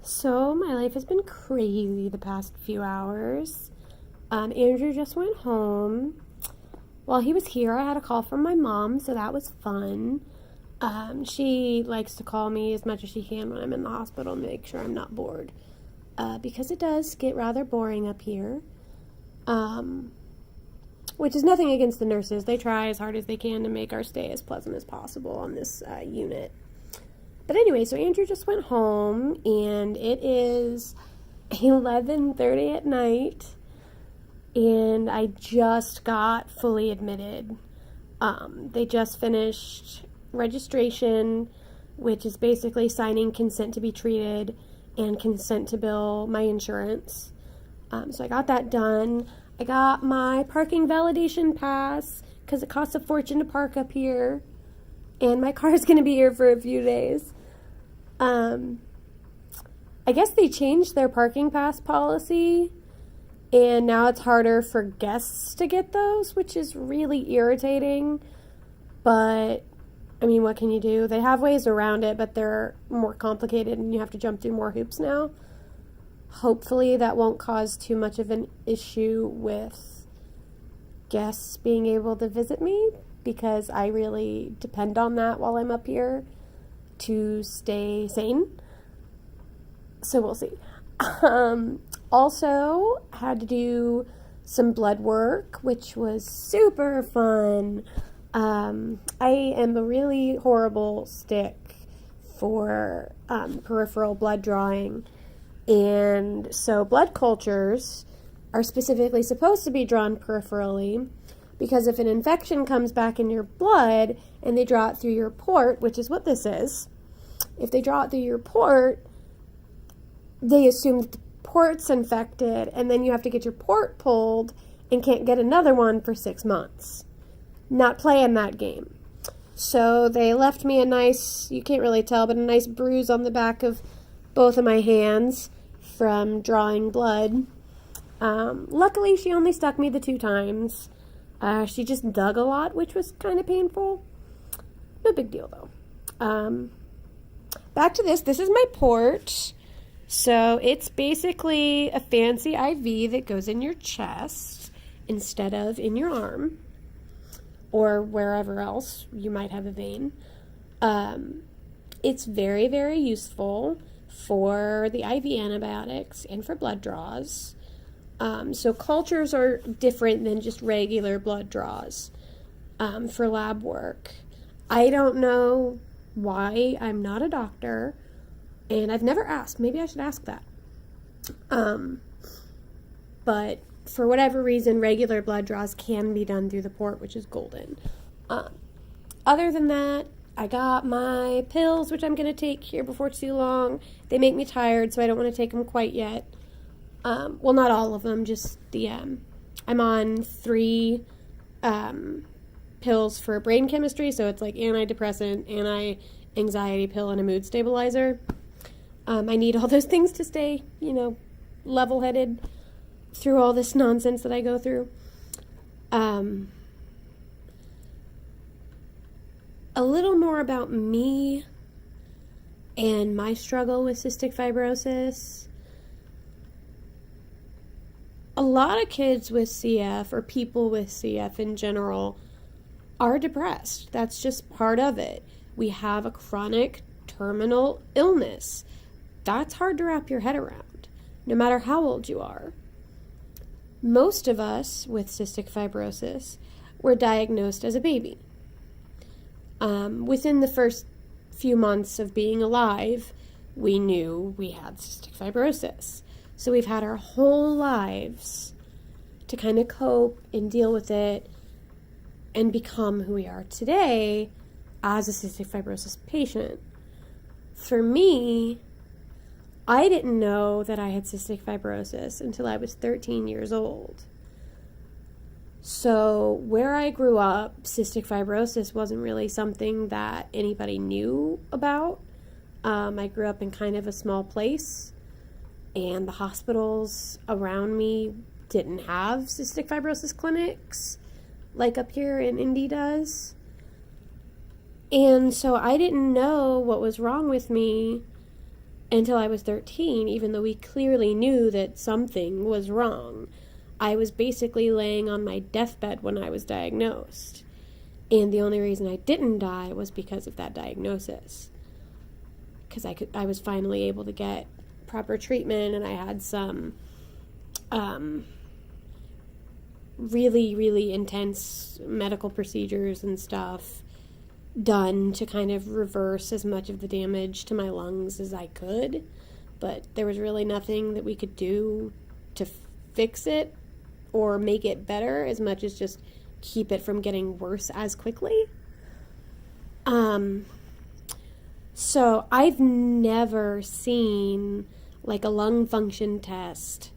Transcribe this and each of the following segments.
So my life has been crazy the past few hours. Andrew just went home. While he was here, I had a call from my mom, so that was fun. She likes to call me as much as she can when I'm in the hospital and make sure I'm not bored. Because it does get rather boring up here. Which is nothing against the nurses. They try as hard as they can to make our stay as pleasant as possible on this unit. But anyway, so Andrew just went home, and it is 11:30 at night, and I just got fully admitted. They just finished registration, which is basically signing consent to be treated and consent to bill my insurance. So I got that done. I got my parking validation pass because it costs a fortune to park up here, and my car is going to be here for a few days. I guess they changed their parking pass policy, and now it's harder for guests to get those, which is really irritating. But, I mean, what can you do? They have ways around it, but they're more complicated, and you have to jump through more hoops now. Hopefully that won't cause too much of an issue with guests being able to visit me, because I really depend on that while I'm up here to stay sane. So we'll see. Also had to do some blood work, which was super fun. I am a really horrible stick for peripheral blood drawing. And so blood cultures are specifically supposed to be drawn peripherally, because if an infection comes back in your blood and they draw it through your port, which is what this is, if they draw it through your port, they assume that the port's infected, and then you have to get your port pulled and can't get another one for 6 months. Not playing that game. So they left me a nice, you can't really tell, but a nice bruise on the back of both of my hands from drawing blood. Luckily, she only stuck me the 2 times. She just dug a lot, which was kind of painful. No big deal, though. Back to this. This is my port. So it's basically a fancy IV that goes in your chest instead of in your arm or wherever else you might have a vein. It's very, very useful for the IV antibiotics and for blood draws. So cultures are different than just regular blood draws for lab work. I don't know why. I'm not a doctor, and I've never asked. Maybe I should ask that. But for whatever reason, regular blood draws can be done through the port, which is golden. Other than that, I got my pills, which I'm going to take here before too long. They make me tired, so I don't want to take them quite yet. Well, not all of them, just the, I'm on 3 pills for brain chemistry, so it's like antidepressant, anti-anxiety pill, and a mood stabilizer. I need all those things to stay, level-headed through all this nonsense that I go through. A little more about me and my struggle with cystic fibrosis. A lot of kids with CF, or people with CF in general, are depressed. That's just part of it. We have a chronic terminal illness. That's hard to wrap your head around, no matter how old you are. Most of us with cystic fibrosis were diagnosed as a baby. Within the first few months of being alive, we knew we had cystic fibrosis. So we've had our whole lives to kind of cope and deal with it and become who we are today as a cystic fibrosis patient. For me, I didn't know that I had cystic fibrosis until I was 13 years old. So where I grew up, cystic fibrosis wasn't really something that anybody knew about. I grew up in kind of a small place, and the hospitals around me didn't have cystic fibrosis clinics like up here in Indy does. And so I didn't know what was wrong with me until I was 13, even though we clearly knew that something was wrong. I was basically laying on my deathbed when I was diagnosed. And the only reason I didn't die was because of that diagnosis. Because I was finally able to get proper treatment, and I had some really, really intense medical procedures and stuff done to kind of reverse as much of the damage to my lungs as I could. But there was really nothing that we could do to fix it or make it better, as much as just keep it from getting worse as quickly. So I've never seen like a lung function test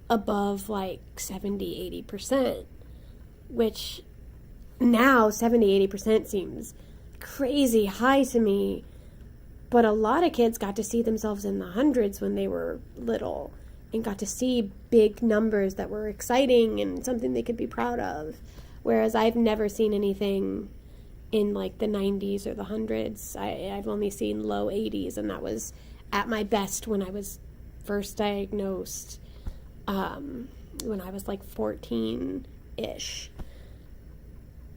above like 70-80%, which now 70-80% seems crazy high to me. But a lot of kids got to see themselves in the hundreds when they were little, and got to see big numbers that were exciting and something they could be proud of. Whereas I've never seen anything in like the 90s or the hundreds. I've only seen low 80s, and that was at my best when I was first diagnosed, when I was like 14-ish.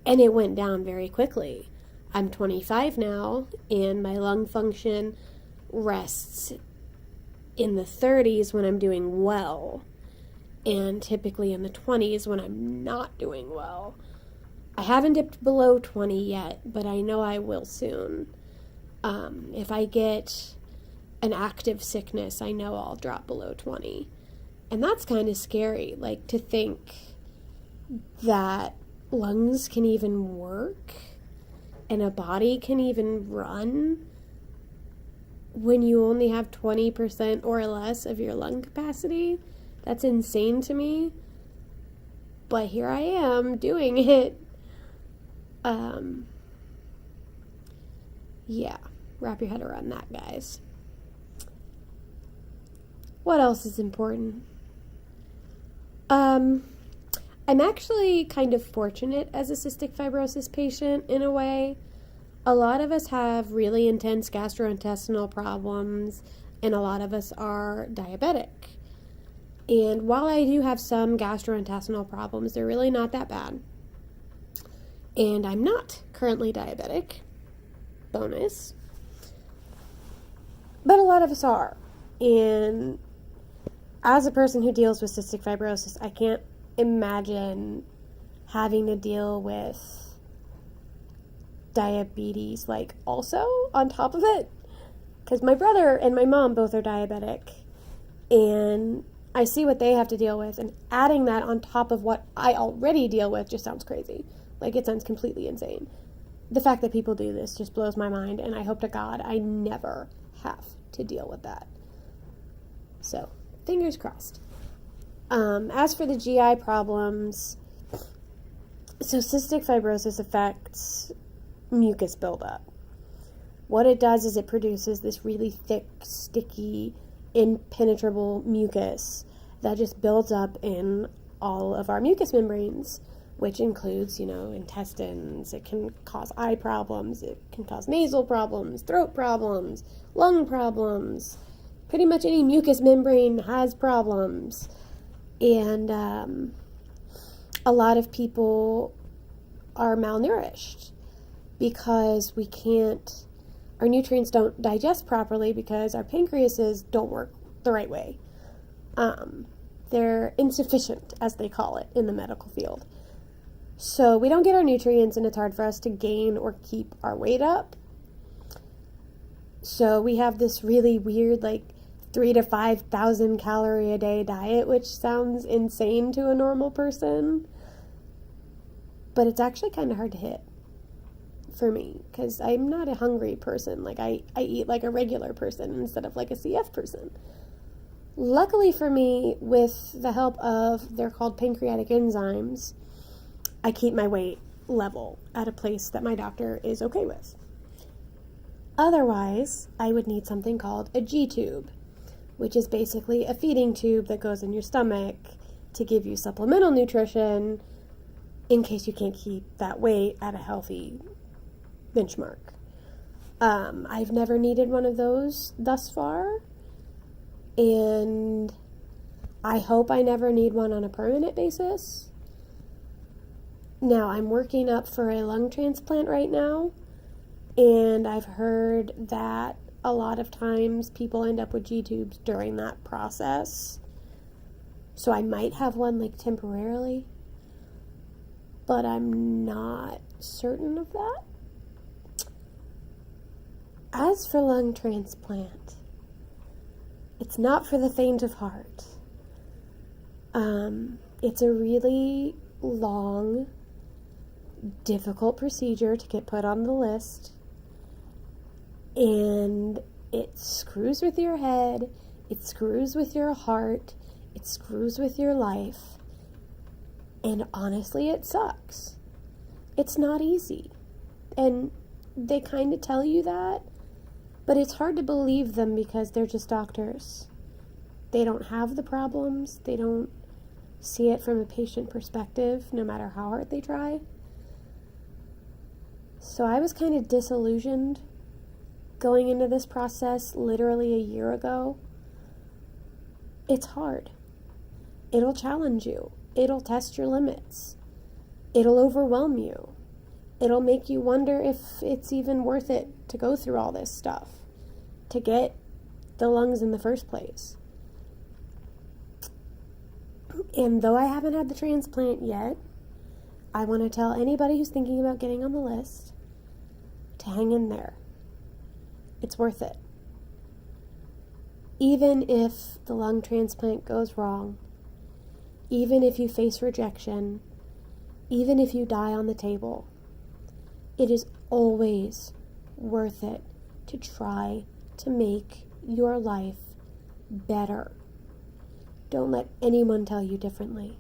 And it went down very quickly. I'm 25 now, and my lung function rests in the 30s when I'm doing well, and typically in the 20s when I'm not doing well. I haven't dipped below 20 yet, but I know I will soon. If I get an active sickness, I know I'll drop below 20. And that's kind of scary, like to think that lungs can even work and a body can even run when you only have 20% or less of your lung capacity. That's insane to me. But here I am doing it. Yeah, wrap your head around that, guys. What else is important? I'm actually kind of fortunate as a cystic fibrosis patient in a way. A lot of us have really intense gastrointestinal problems, and a lot of us are diabetic. And while I do have some gastrointestinal problems, they're really not that bad. And I'm not currently diabetic. Bonus. But a lot of us are. And as a person who deals with cystic fibrosis, I can't imagine having to deal with diabetes, like, also on top of it. Because my brother and my mom both are diabetic. And I see what they have to deal with. And adding that on top of what I already deal with just sounds crazy. Like, it sounds completely insane. The fact that people do this just blows my mind. And I hope to God I never have to deal with that. So, fingers crossed. As for the GI problems, so cystic fibrosis affects mucus buildup. What it does is it produces this really thick, sticky, impenetrable mucus that just builds up in all of our mucous membranes, which includes, intestines. It can cause eye problems. It can cause nasal problems, throat problems, lung problems. Pretty much any mucous membrane has problems. And a lot of people are malnourished because our nutrients don't digest properly because our pancreases don't work the right way. They're insufficient, as they call it in the medical field. So we don't get our nutrients, and it's hard for us to gain or keep our weight up. So we have this really weird, 3,000 to 5,000 calorie a day diet, which sounds insane to a normal person. But it's actually kind of hard to hit for me, because I'm not a hungry person. I eat like a regular person instead of like a CF person. Luckily for me, with the help of, they're called pancreatic enzymes, I keep my weight level at a place that my doctor is okay with. Otherwise, I would need something called a G-tube, which is basically a feeding tube that goes in your stomach to give you supplemental nutrition in case you can't keep that weight at a healthy benchmark. I've never needed one of those thus far, and I hope I never need one on a permanent basis. Now, I'm working up for a lung transplant right now, and I've heard that a lot of times people end up with G-tubes during that process. So I might have one like temporarily, but I'm not certain of that. As for lung transplant, it's not for the faint of heart. It's a really long, difficult procedure to get put on the list, and it screws with your head, it screws with your heart, it screws with your life, and honestly, it sucks. It's not easy, and they kind of tell you that, but it's hard to believe them because they're just doctors. They don't have the problems, they don't see it from a patient perspective, no matter how hard they try. So I was kind of disillusioned going into this process literally a year ago. It's hard. It'll challenge you. It'll test your limits. It'll overwhelm you. It'll make you wonder if it's even worth it to go through all this stuff, to get the lungs in the first place. And though I haven't had the transplant yet, I want to tell anybody who's thinking about getting on the list to hang in there. It's worth it. Even if the lung transplant goes wrong, even if you face rejection, even if you die on the table, it is always worth it to try to make your life better. Don't let anyone tell you differently,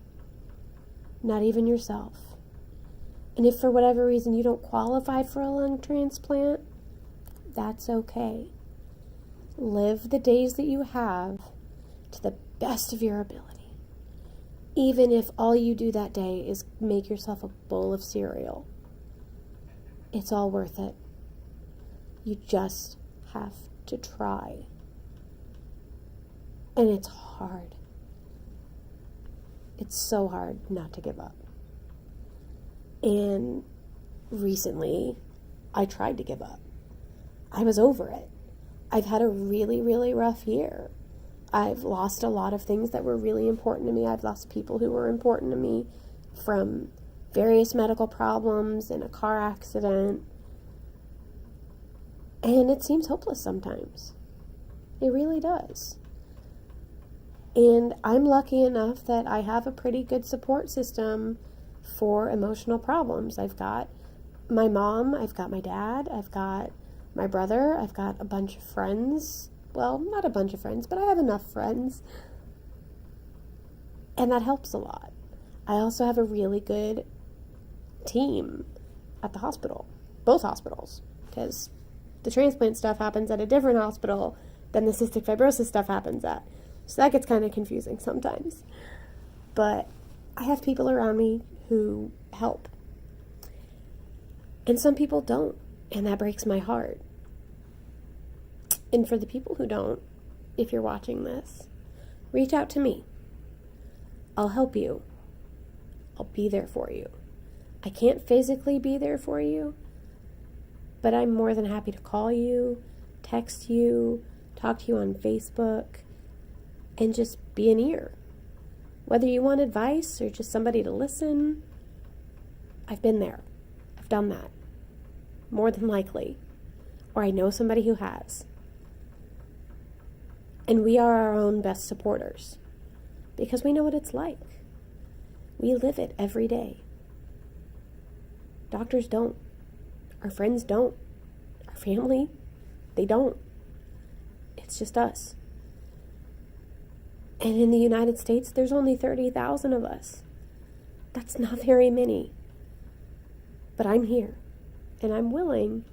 not even yourself. And if for whatever reason you don't qualify for a lung transplant, that's okay. Live the days that you have to the best of your ability, even if all you do that day is make yourself a bowl of cereal. It's all worth it. You just have to try. And it's hard. It's so hard not to give up. And recently, I tried to give up. I was over it. I've had a really, really rough year. I've lost a lot of things that were really important to me. I've lost people who were important to me from various medical problems and a car accident. And it seems hopeless sometimes. It really does. And I'm lucky enough that I have a pretty good support system for emotional problems. I've got my mom, I've got my dad, I've got my brother, I've got a bunch of friends. Well, not a bunch of friends, but I have enough friends. And that helps a lot. I also have a really good team at the hospital, both hospitals, because the transplant stuff happens at a different hospital than the cystic fibrosis stuff happens at. So that gets kind of confusing sometimes. But I have people around me who help. And some people don't, and that breaks my heart. And for the people who don't, if you're watching this, reach out to me. I'll help you. I'll be there for you. I can't physically be there for you, but I'm more than happy to call you, text you, talk to you on Facebook, and just be an ear. Whether you want advice or just somebody to listen, I've been there. I've done that. More than likely. Or I know somebody who has. And we are our own best supporters. Because we know what it's like. We live it every day. Doctors don't. Our friends don't. Our family, they don't. It's just us. And in the United States, there's only 30,000 of us. That's not very many. But I'm here, and I'm willing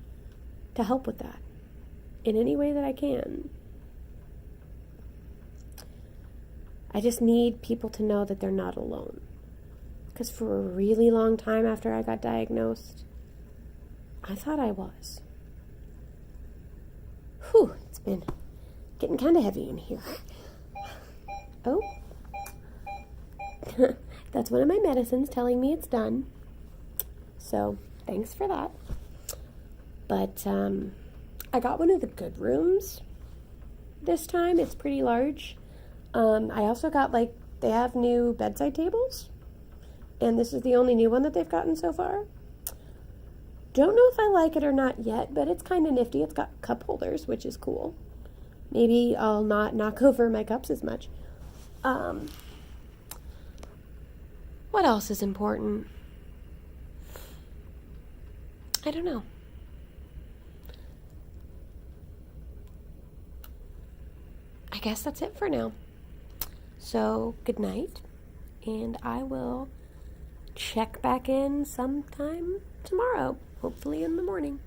to help with that in any way that I can. I just need people to know that they're not alone. Because for a really long time after I got diagnosed, I thought I was. Whew, it's been getting kind of heavy in here. Oh, that's one of my medicines telling me it's done. So thanks for that. But I got one of the good rooms this time. It's pretty large. I also got, like, they have new bedside tables, and this is the only new one that they've gotten so far. Don't know if I like it or not yet, but it's kind of nifty. It's got cup holders, which is cool. Maybe I'll not knock over my cups as much. What else is important? I don't know. I guess that's it for now. So, good night, and I will check back in sometime tomorrow, hopefully in the morning.